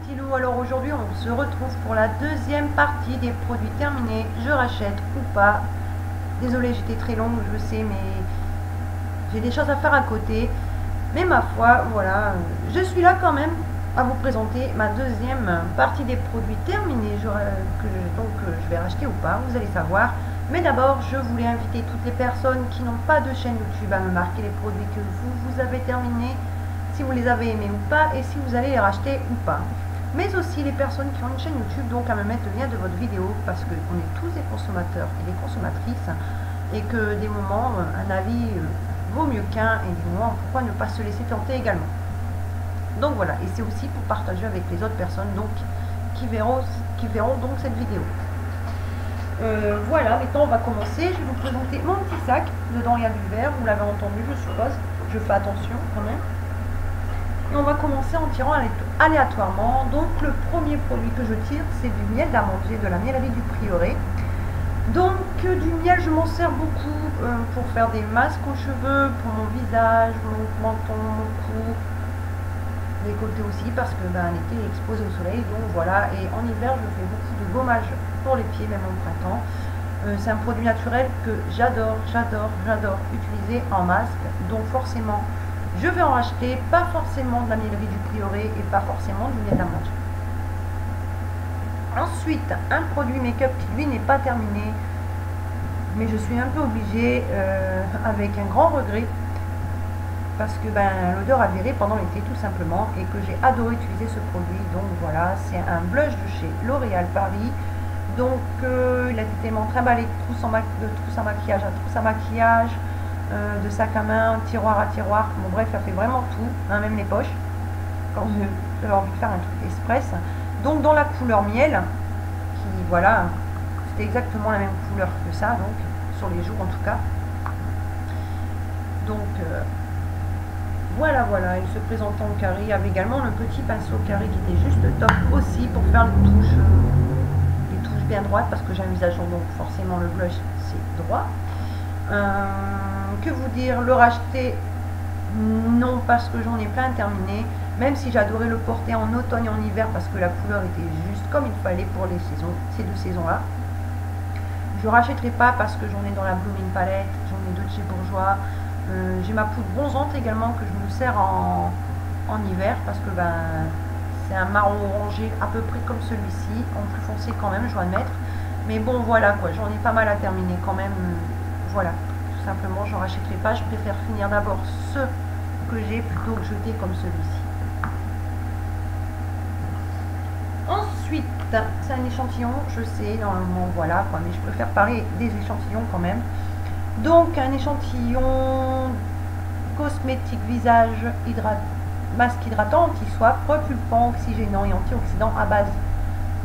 petits loups, alors aujourd'hui on se retrouve pour la deuxième partie des produits terminés, je rachète ou pas. Désolée, j'étais très longue, je sais, mais j'ai des choses à faire à côté. Mais ma foi, voilà, je suis là quand même à vous présenter ma deuxième partie des produits terminés, je vais racheter ou pas, vous allez savoir. Mais d'abord, je voulais inviter toutes les personnes qui n'ont pas de chaîne YouTube à me marquer les produits que vous avez terminés, si vous les avez aimés ou pas, et si vous allez les racheter ou pas. Mais aussi les personnes qui ont une chaîne YouTube, donc à me mettre le lien de votre vidéo, parce qu'on est tous des consommateurs et des consommatrices, et que des moments, un avis vaut mieux qu'un, et des moments, pourquoi ne pas se laisser tenter également. Donc voilà, et c'est aussi pour partager avec les autres personnes donc qui verront donc cette vidéo. Voilà, maintenant on va commencer. Je vais vous présenter mon petit sac. Dedans il y a du verre, vous l'avez entendu je suppose. Je fais attention quand même. Et on va commencer en tirant aléatoirement. Donc le premier produit que je tire, c'est du miel d'amandier de la Miellerie du Prieuré. Donc du miel, je m'en sers beaucoup pour faire des masques aux cheveux, pour mon visage, mon menton, mon cou, décolleté aussi, parce que en été il est exposé au soleil. Donc voilà, et en hiver je fais beaucoup de gommage pour les pieds, même en printemps. C'est un produit naturel que j'adore utiliser en masque. Donc forcément je vais en racheter, pas forcément de la Miellerie du Prieuré et pas forcément du miel d'amandier. Ensuite, un produit make-up qui lui n'est pas terminé, mais je suis un peu obligée, avec un grand regret, parce que l'odeur a viré pendant l'été tout simplement, et que j'ai adoré utiliser ce produit. Donc voilà, c'est un blush de chez L'Oréal Paris. Donc il a été tellement trimballé de trousse à maquillage à trousse à maquillage, de sac à main, tiroir à tiroir. Bon bref, ça fait vraiment tout, hein, même les poches, quand j'avais envie de faire un truc express. Donc dans la couleur miel, qui voilà, c'était exactement la même couleur que ça, donc sur les joues en tout cas. Donc voilà, il se présente en carré. Il y avait également le petit pinceau carré qui était juste top aussi pour faire les touches bien droites, parce que j'ai un visage rond, donc forcément le blush c'est droit. Que vous dire, le racheter non, parce que j'en ai plein terminé, même si j'adorais le porter en automne et en hiver parce que la couleur était juste comme il fallait pour les saisons, ces deux saisons là. Je rachèterai pas parce que j'en ai dans la Blooming Palette, j'en ai deux de chez Bourjois. J'ai ma poudre bronzante également que je me sers en hiver, parce que c'est un marron orangé à peu près comme celui-ci, en plus foncé quand même, je dois admettre. Mais bon voilà quoi, j'en ai pas mal à terminer quand même. Voilà, tout simplement, j'en rachèterai pas. Je préfère finir d'abord ce que j'ai plutôt que jeter comme celui-ci. Ensuite, c'est un échantillon, je sais, normalement voilà quoi, mais je préfère parler des échantillons quand même. Donc un échantillon cosmétique visage masque hydratant, anti-soif, repulpant, oxygénant et antioxydant à base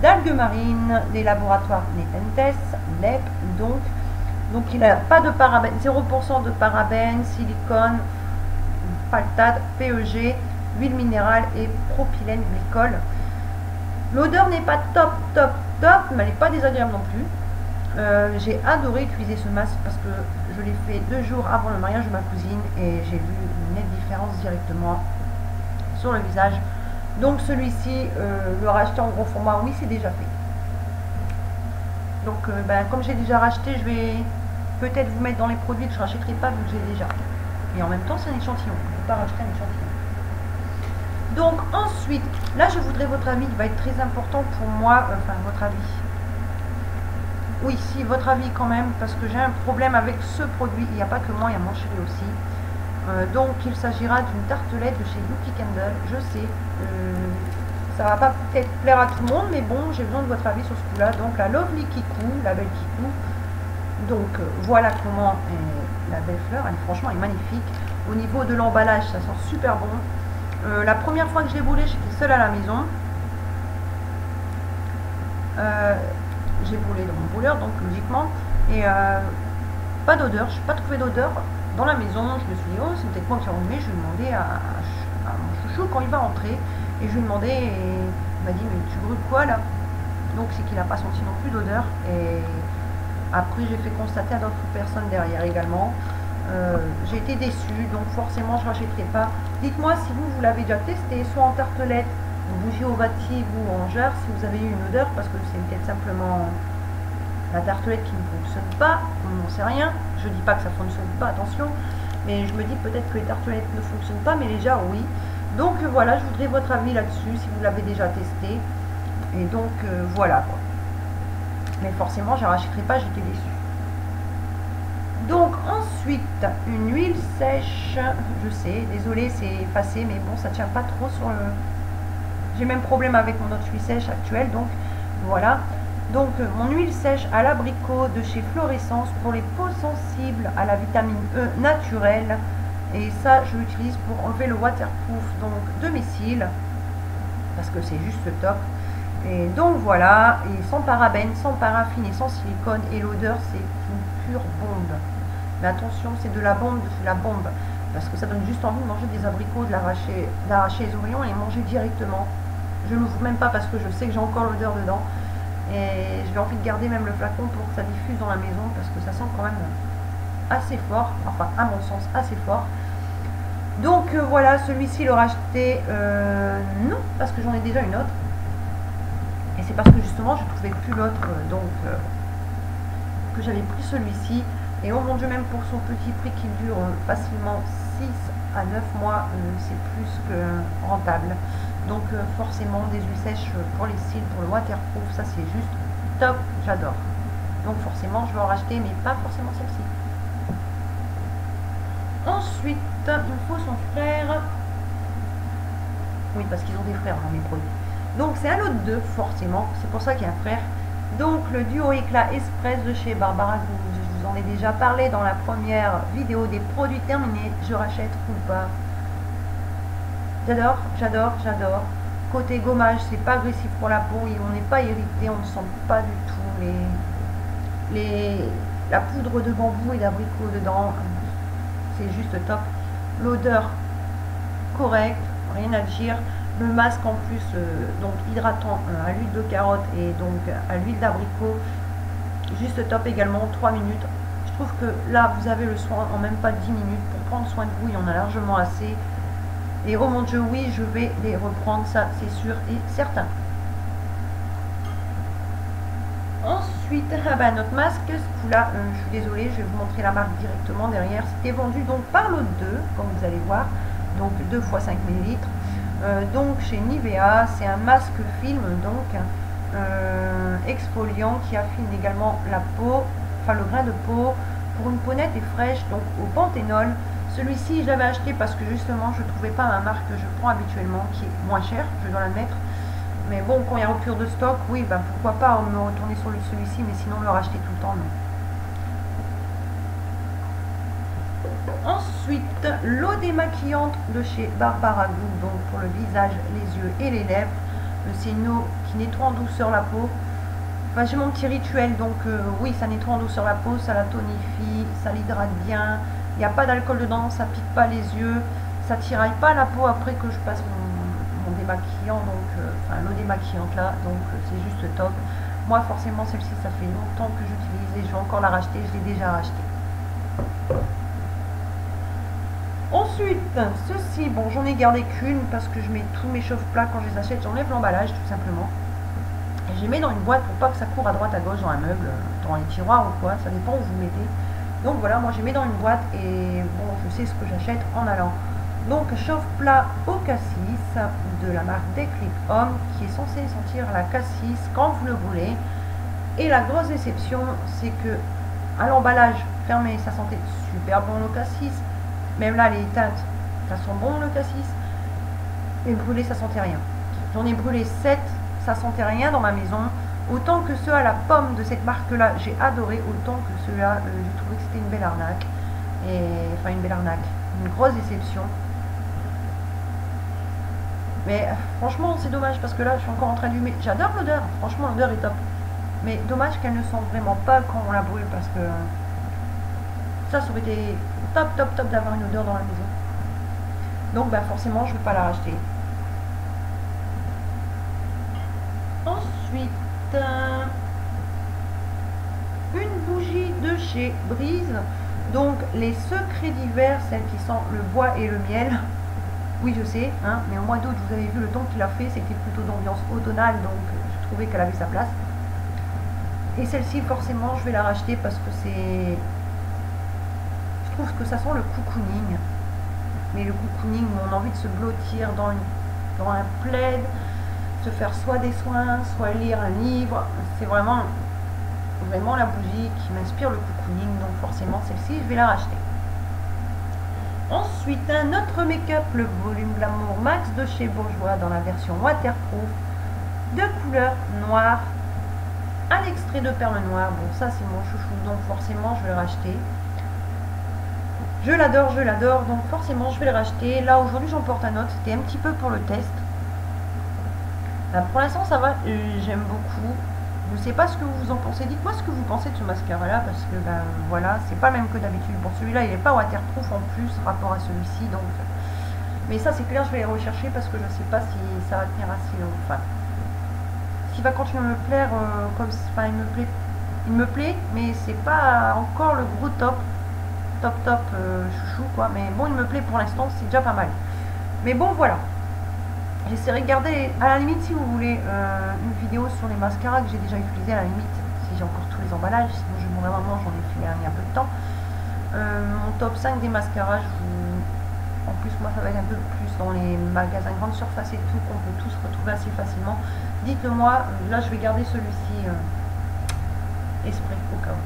d'algues marines des laboratoires Nepenthes, NEP. Donc il n'a pas de parabènes, 0% de parabènes, silicone, phthalate, PEG, huile minérale et propylène glycol. L'odeur n'est pas top, mais elle n'est pas désagréable non plus. J'ai adoré utiliser ce masque parce que je l'ai fait 2 jours avant le mariage de ma cousine et j'ai vu une nette différence directement sur le visage. Donc celui-ci, le racheter en gros format, oui, c'est déjà fait. Donc comme j'ai déjà racheté, je vais peut-être vous mettre dans les produits que je ne rachèterai pas vu que j'ai déjà. Et en même temps, c'est un échantillon. On ne peut pas racheter un échantillon. Donc ensuite, là je voudrais votre avis, il va être très important pour moi, enfin votre avis. Oui, si, votre avis quand même, parce que j'ai un problème avec ce produit. Il n'y a pas que moi, il y a mon chéri aussi. Donc il s'agira d'une tartelette de chez Yuki Candle. Je sais, ça va pas peut-être plaire à tout le monde, mais bon, j'ai besoin de votre avis sur ce coup-là. Donc la Lovely Kikou, la belle Kikou. Donc voilà comment est la belle fleur. Franchement, elle est magnifique. Au niveau de l'emballage, ça sent super bon. La première fois que je l'ai brûlé, j'étais seule à la maison. J'ai brûlé dans mon brûleur, donc logiquement. Et pas d'odeur, je n'ai pas trouvé d'odeur dans la maison. Je me suis dit, oh, c'est peut-être moi qui ai allumé. Je lui ai demandé à mon chouchou quand il va rentrer. Et je lui ai demandé, et il m'a dit, mais tu brûles quoi là? Donc c'est qu'il n'a pas senti non plus d'odeur. Et après, j'ai fait constater à d'autres personnes derrière également. J'ai été déçue, donc forcément je ne rachèterai pas. Dites-moi si vous l'avez déjà testé, soit en tartelette, bougie ovative ou en jarre, si vous avez eu une odeur, parce que c'est peut-être simplement la tartelette qui ne fonctionne pas, on n'en sait rien. Je dis pas que ça ne fonctionne pas, attention, mais je me dis peut-être que les tartelettes ne fonctionnent pas, mais les jarres oui. Donc voilà, je voudrais votre avis là-dessus, si vous l'avez déjà testé. Et donc voilà quoi. Mais forcément, je ne rachèterai pas, j'étais déçue. Donc ensuite, une huile sèche, je sais, désolé, c'est effacé, mais bon, ça tient pas trop sur le... J'ai même problème avec mon autre huile sèche actuelle, donc voilà. Donc mon huile sèche à l'abricot de chez Florescence pour les peaux sensibles à la vitamine E naturelle. Et ça, je l'utilise pour enlever le waterproof donc, de mes cils, parce que c'est juste top. Et donc voilà, et sans parabènes, sans paraffine et sans silicone, et l'odeur c'est une pure bombe. Mais attention, c'est de la bombe, parce que ça donne juste envie de manger des abricots, d'arracher les oignons et manger directement. Je l'ouvre même pas parce que je sais que j'ai encore l'odeur dedans. Et j'ai envie de garder même le flacon pour que ça diffuse dans la maison, parce que ça sent quand même assez fort, enfin à mon sens assez fort. Donc voilà, celui-ci le racheter, non, parce que j'en ai déjà une autre. Et c'est parce que justement je ne trouvais plus l'autre, que j'avais pris celui-ci. Et oh mon dieu, même pour son petit prix qui dure facilement 6 à 9 mois, c'est plus que rentable. Donc forcément des huiles sèches pour les cils, pour le waterproof, ça c'est juste top, j'adore. Donc forcément je vais en racheter, mais pas forcément celle-ci. Ensuite, il me faut son frère. Oui, parce qu'ils ont des frères dans mes produits. Donc c'est un lot de 2, forcément, c'est pour ça qu'il y a un frère. Donc le duo éclat express de chez Barbara Goutte. Je vous en ai déjà parlé dans la première vidéo des produits terminés. Je rachète ou pas. J'adore, j'adore, j'adore. Côté gommage, c'est pas agressif pour la peau et on n'est pas irrité, on ne sent pas du tout la poudre de bambou et d'abricot dedans. C'est juste top. L'odeur correcte, rien à dire. Le masque en plus, donc hydratant à l'huile de carotte et donc à l'huile d'abricot, juste top également, 3 minutes. Je trouve que là, vous avez le soin en même pas 10 minutes. Pour prendre soin de vous, il y en a largement assez. Et oh mon dieu, oui, je vais les reprendre, ça c'est sûr et certain. Ensuite, notre masque, là, je suis désolée, je vais vous montrer la marque directement derrière. C'était vendu donc par lot 2, comme vous allez voir, donc 2 x 5 ml. Donc chez Nivea, c'est un masque film, donc exfoliant qui affine également la peau, enfin le grain de peau, pour une peau nette et fraîche, donc au panthénol. Celui-ci, je l'avais acheté parce que justement, je ne trouvais pas un marque que je prends habituellement, qui est moins cher, je dois l'admettre. Mais bon, quand il y a rupture de stock, oui, ben pourquoi pas me retourner sur celui-ci, mais sinon le racheter tout le temps, non. Ensuite, l'eau démaquillante de chez Barbara Goutte, donc pour le visage, les yeux et les lèvres. C'est une eau qui nettoie en douceur la peau. Enfin, j'ai mon petit rituel, donc oui, ça nettoie en douceur la peau, ça la tonifie, ça l'hydrate bien. Il n'y a pas d'alcool dedans, ça pique pas les yeux, ça tiraille pas la peau après que je passe mon démaquillant, donc enfin l'eau démaquillante là, donc c'est juste top. Moi forcément celle-ci ça fait longtemps que j'utilise et je vais encore la racheter, je l'ai déjà racheté. Ensuite, ceci, bon j'en ai gardé qu'une parce que je mets tous mes chauffe-plats quand je les achète, j'enlève l'emballage tout simplement. Et je les mets dans une boîte pour pas que ça court à droite à gauche dans un meuble, dans les tiroirs ou quoi, ça dépend où vous mettez. Donc voilà, moi je les mets dans une boîte et bon, je sais ce que j'achète en allant. Donc chauffe-plat au cassis de la marque Déclic Homme qui est censé sentir la cassis quand vous le brûlez. Et la grosse déception, c'est que à l'emballage fermé, ça sentait super bon le cassis. Même là, les teintes, ça sent bon le cassis. Et brûlé, ça sentait rien. J'en ai brûlé 7, ça sentait rien dans ma maison. Autant que ceux à la pomme de cette marque-là, j'ai adoré, autant que ceux-là, j'ai trouvé que c'était une belle arnaque. Et, enfin, une belle arnaque. Une grosse déception. Mais franchement, c'est dommage parce que là, je suis encore en train d'humer. J'adore l'odeur. Franchement, l'odeur est top. Mais dommage qu'elle ne sente vraiment pas quand on la brûle parce que ça aurait été top, top, top d'avoir une odeur dans la maison. Donc, bah, forcément, je ne vais pas la racheter. Ensuite, une bougie de chez Brise, donc les secrets d'hiver, celle qui sent le bois et le miel. Oui, je sais, hein, mais au mois d'août, vous avez vu le ton qu'il a fait, c'était plutôt d'ambiance automnale, donc je trouvais qu'elle avait sa place. Et celle-ci, forcément, je vais la racheter parce que c'est... Je trouve que ça sent le cocooning. Mais le cocooning, on a envie de se blottir dans un plaid, se faire soit des soins, soit lire un livre. C'est vraiment la bougie qui m'inspire le cocooning, donc forcément celle-ci, je vais la racheter. Ensuite, un autre make-up, le volume Glamour Max de chez Bourjois dans la version waterproof, de couleur noire, un extrait de perle noire. Bon, ça c'est mon chouchou, donc forcément je vais le racheter. Je l'adore, donc forcément je vais le racheter. Là aujourd'hui j'en porte un autre, c'était un petit peu pour le test. Pour l'instant ça va, j'aime beaucoup. Je ne sais pas ce que vous en pensez, dites-moi ce que vous pensez de ce mascara là, parce que ben voilà, c'est pas le même que d'habitude. Bon, celui-là il n'est pas waterproof en plus rapport à celui-ci, donc mais ça c'est clair, je vais les rechercher parce que je ne sais pas si ça va tenir assez long. Enfin, s'il va continuer à me plaire comme enfin il me plaît, mais c'est pas encore le gros top chouchou quoi, mais bon il me plaît pour l'instant, c'est déjà pas mal. Mais bon voilà, j'essaierai de garder, à la limite si vous voulez une vidéo sur les mascaras que j'ai déjà utilisés, à la limite si j'ai encore tous les emballages, sinon je mourrai vraiment, j'en ai fait il y a un peu de temps. Mon top 5 des mascaras, en plus moi ça va être un peu plus dans les magasins grande surface et tout, qu'on peut tous retrouver assez facilement. Dites-le moi, là je vais garder celui-ci esprit au cas où.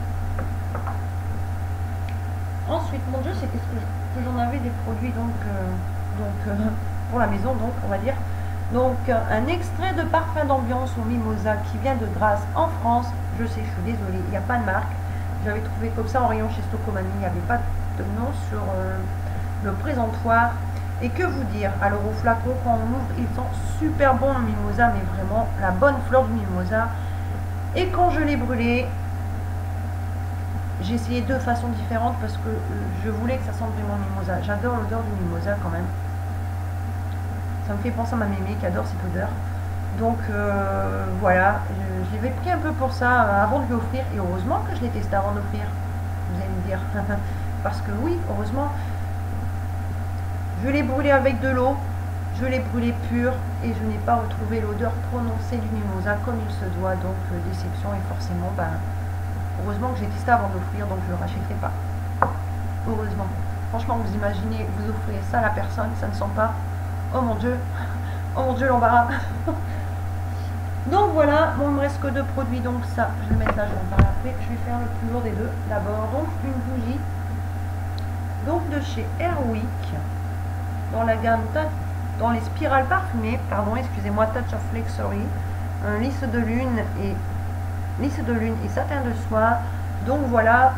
Ensuite, mon Dieu, c'est qu'est-ce que j'en avais des produits pour la maison, donc on va dire. Donc un extrait de parfum d'ambiance au mimosa qui vient de Grasse en France. Je sais, je suis désolée, il n'y a pas de marque. J'avais trouvé comme ça en rayon chez Stocomanie, il n'y avait pas de nom sur le présentoir. Et que vous dire, alors au flacon, quand on ouvre, il sent super bon le mimosa, mais vraiment la bonne fleur du mimosa. Et quand je l'ai brûlé, j'ai essayé deux façons différentes parce que je voulais que ça sente vraiment le mimosa. J'adore l'odeur du mimosa quand même. Ça me fait penser à ma mémé qui adore cette odeur. Donc voilà, je l'avais pris un peu pour ça avant de lui offrir. Et heureusement que je l'ai testé avant d'offrir. Vous allez me dire. Parce que oui, heureusement. Je l'ai brûlé avec de l'eau. Je l'ai brûlé pur. Et je n'ai pas retrouvé l'odeur prononcée du mimosa comme il se doit. Donc déception et forcément, heureusement que j'ai testé avant d'offrir, donc je ne le rachèterai pas. Heureusement. Franchement, vous imaginez, vous offrez ça à la personne, ça ne sent pas. Oh mon Dieu l'embarras. Donc voilà, bon, il me reste que deux produits, donc ça, je vais le mettre là, je vais en parler après. Je vais faire le plus lourd des deux. D'abord, donc une bougie, donc de chez Airwick, dans la gamme, dans les spirales parfumées, pardon, excusez-moi, Touch of Luxury, un lisse de lune et satin de soie. Donc voilà,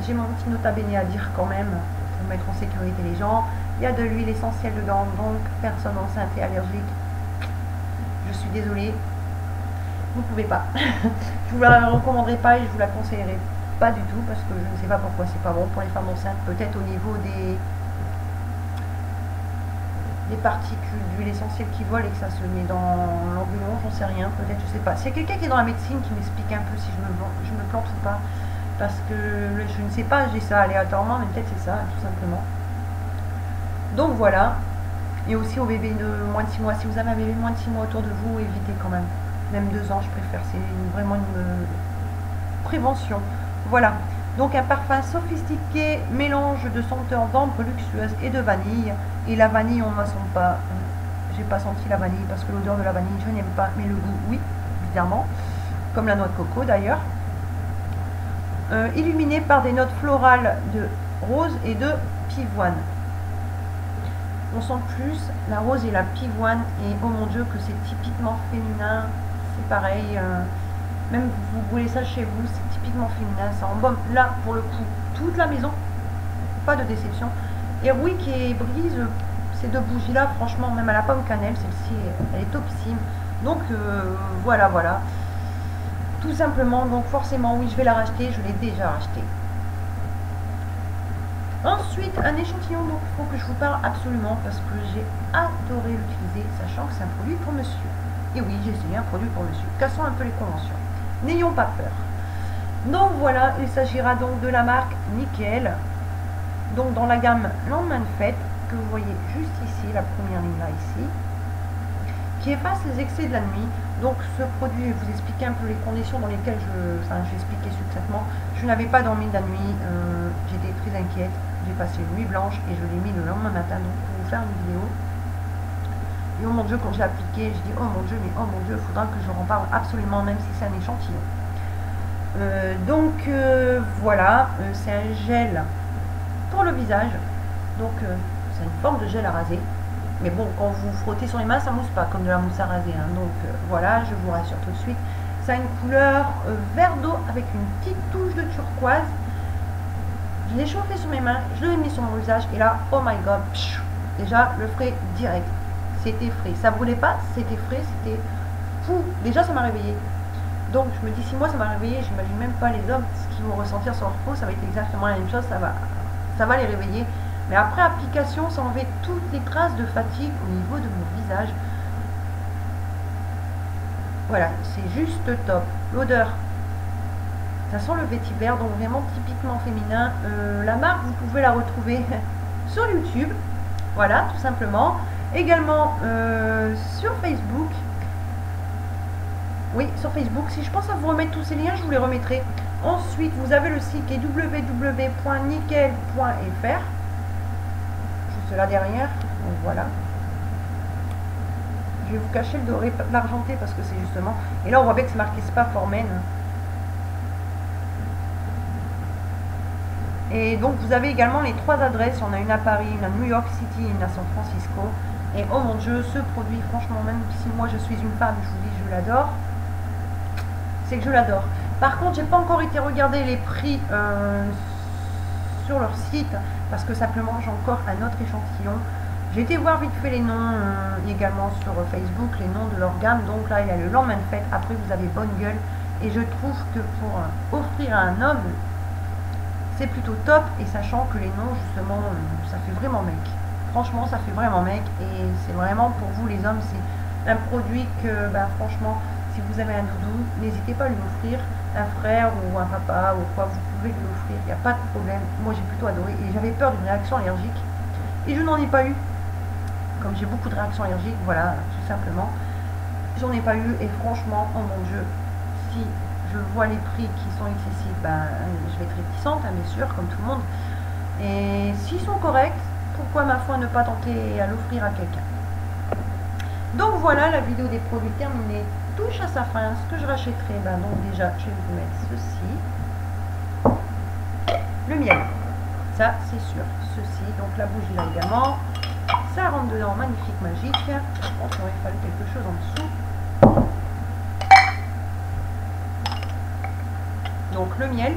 j'ai mon petit nota bene à dire quand même, pour mettre en sécurité les gens. Il y a de l'huile essentielle dedans, donc personne enceinte et allergique, je suis désolée, vous ne pouvez pas. Je vous la recommanderai pas et je vous la conseillerais pas du tout parce que je ne sais pas pourquoi c'est pas bon pour les femmes enceintes. Peut-être au niveau des particules d'huile essentielle qui volent et que ça se met dans l'ambulance, j'en sais rien, peut-être, je sais pas. S'il y a quelqu'un qui est dans la médecine qui m'explique un peu si je me plante ou pas, parce que je ne sais pas, j'ai ça aléatoirement, mais peut-être c'est ça, tout simplement. Donc voilà. Et aussi au bébé de moins de 6 mois, si vous avez un bébé de moins de 6 mois autour de vous, évitez quand même. Même 2 ans, je préfère, c'est vraiment une prévention. Voilà. Donc un parfum sophistiqué, mélange de senteurs d'ambre luxueuse et de vanille. Et la vanille, on ne la sent pas. J'ai pas senti la vanille parce que l'odeur de la vanille, je n'aime pas. Mais le goût, oui, évidemment. Comme la noix de coco d'ailleurs. Illuminé par des notes florales de rose et de pivoine. On sent plus la rose et la pivoine. Et oh mon Dieu, que c'est typiquement féminin. C'est pareil. Même vous brûlez ça chez vous, c'est typiquement féminin, ça embaume là pour le coup toute la maison, pas de déception. Et oui, qui brise ces deux bougies là, franchement, même à la pomme cannelle, celle-ci elle est topissime. Donc voilà, tout simplement. Donc forcément, oui, je vais la racheter, je l'ai déjà racheté. Ensuite, un échantillon, donc il faut que je vous parle absolument parce que j'ai adoré l'utiliser, sachant que c'est un produit pour monsieur. Et oui, j'ai essayé un produit pour monsieur. Cassons un peu les conventions. N'ayons pas peur. Donc voilà, il s'agira donc de la marque Nickel. Donc dans la gamme Lendemain de fête. que vous voyez juste ici, la première ligne là ici, qui efface les excès de la nuit. Donc ce produit, je vais vous expliquer un peu les conditions dans lesquelles j'ai expliqué succinctement. Je n'avais pas dormi de la nuit, j'étais très inquiète, j'ai passé une nuit blanche et je l'ai mis le lendemain matin donc pour vous faire une vidéo. Et oh mon Dieu, quand je l'ai appliqué, je dis oh mon Dieu, mais oh mon Dieu, il faudra que je en parle absolument, même si c'est un échantillon. Voilà, c'est un gel pour le visage, donc c'est une forme de gel à raser. Mais bon, quand vous frottez sur les mains, ça mousse pas comme de la mousse à raser. Hein. Donc voilà, je vous rassure tout de suite. Ça a une couleur vert d'eau avec une petite touche de turquoise. Je l'ai chauffé sur mes mains, je l'ai mis sur mon visage et là, oh my god, psh, déjà le frais direct. C'était frais. Ça brûlait pas, c'était frais, c'était fou. Déjà, ça m'a réveillé. Donc je me dis, si moi ça m'a réveillé, j'imagine même pas les hommes, ce qu'ils vont ressentir sur leur peau, ça va être exactement la même chose, ça va les réveiller. Mais après application, ça enlève toutes les traces de fatigue au niveau de mon visage. Voilà, c'est juste top. L'odeur, ça sent le vétiver, donc vraiment typiquement féminin. La marque, vous pouvez la retrouver sur YouTube, voilà, tout simplement. Également sur Facebook. Oui, sur Facebook. Si je pense à vous remettre tous ces liens, je vous les remettrai. Ensuite, vous avez le site qui est www.nickel.fr. Juste là derrière. Donc voilà. Je vais vous cacher le doré, l'argenté parce que c'est justement. Et là, on voit bien que c'est marqué Spa for Men. Et donc, vous avez également les 3 adresses. On a une à Paris, une à New York City, une à San Francisco. Et oh mon Dieu, ce produit, franchement, même si moi je suis une femme, je vous dis, je l'adore. C'est que je l'adore. Par contre, j'ai pas encore été regarder les prix sur leur site parce que simplement j'ai encore un autre échantillon. J'ai été voir vite fait les noms également sur Facebook, les noms de leur gamme. Donc là, il y a le lendemain de fête. Après, vous avez Bonne Gueule. Et je trouve que pour offrir à un homme, c'est plutôt top. Et sachant que les noms, justement, ça fait vraiment mec. Franchement, ça fait vraiment mec. Et c'est vraiment pour vous, les hommes, c'est un produit que, ben, franchement, si vous avez un doudou, n'hésitez pas à lui offrir, un frère ou un papa ou quoi, vous pouvez lui offrir, il n'y a pas de problème. Moi j'ai plutôt adoré et j'avais peur d'une réaction allergique et je n'en ai pas eu. Comme j'ai beaucoup de réactions allergiques, voilà, tout simplement. J'en ai pas eu et franchement, oh mon Dieu, si je vois les prix qui sont excessifs, ben, je vais être réticente, hein, bien sûr, comme tout le monde. Et s'ils sont corrects, pourquoi ma foi ne pas tenter à l'offrir à quelqu'un? Donc voilà, la vidéo des produits terminée touche à sa fin. Ce que je rachèterai, ben donc déjà, je vais vous mettre ceci. Le miel, ça c'est sûr. Ceci, donc la bougie là également. Ça rentre dedans, magnifique, magique. Je pense qu'il aurait fallu quelque chose en dessous. Donc le miel,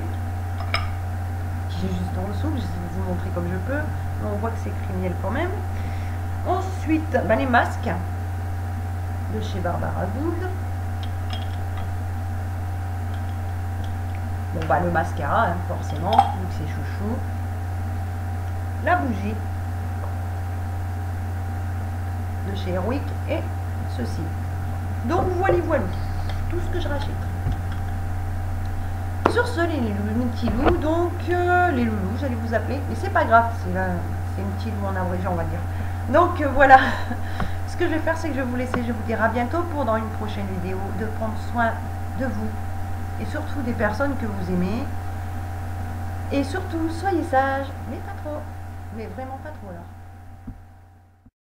qui est juste en dessous, je vais vous montrer comme je peux. On voit que c'est écrit miel quand même. Ensuite, ben, les masques de chez Barbara Gould. Bon bah le mascara, hein, forcément, vu que c'est chouchou. La bougie de chez Airwick et ceci. Donc voilà, tout ce que je rachète. Sur ce, les petits loups, donc les loulous, j'allais vous appeler, mais c'est pas grave, c'est une petite loulou en abrégé, on va dire. Donc voilà. Ce que je vais faire, c'est que je vais vous laisser, je vous dire à bientôt pour dans une prochaine vidéo, de prendre soin de vous et surtout des personnes que vous aimez. Et surtout, soyez sages, mais pas trop, mais vraiment pas trop alors.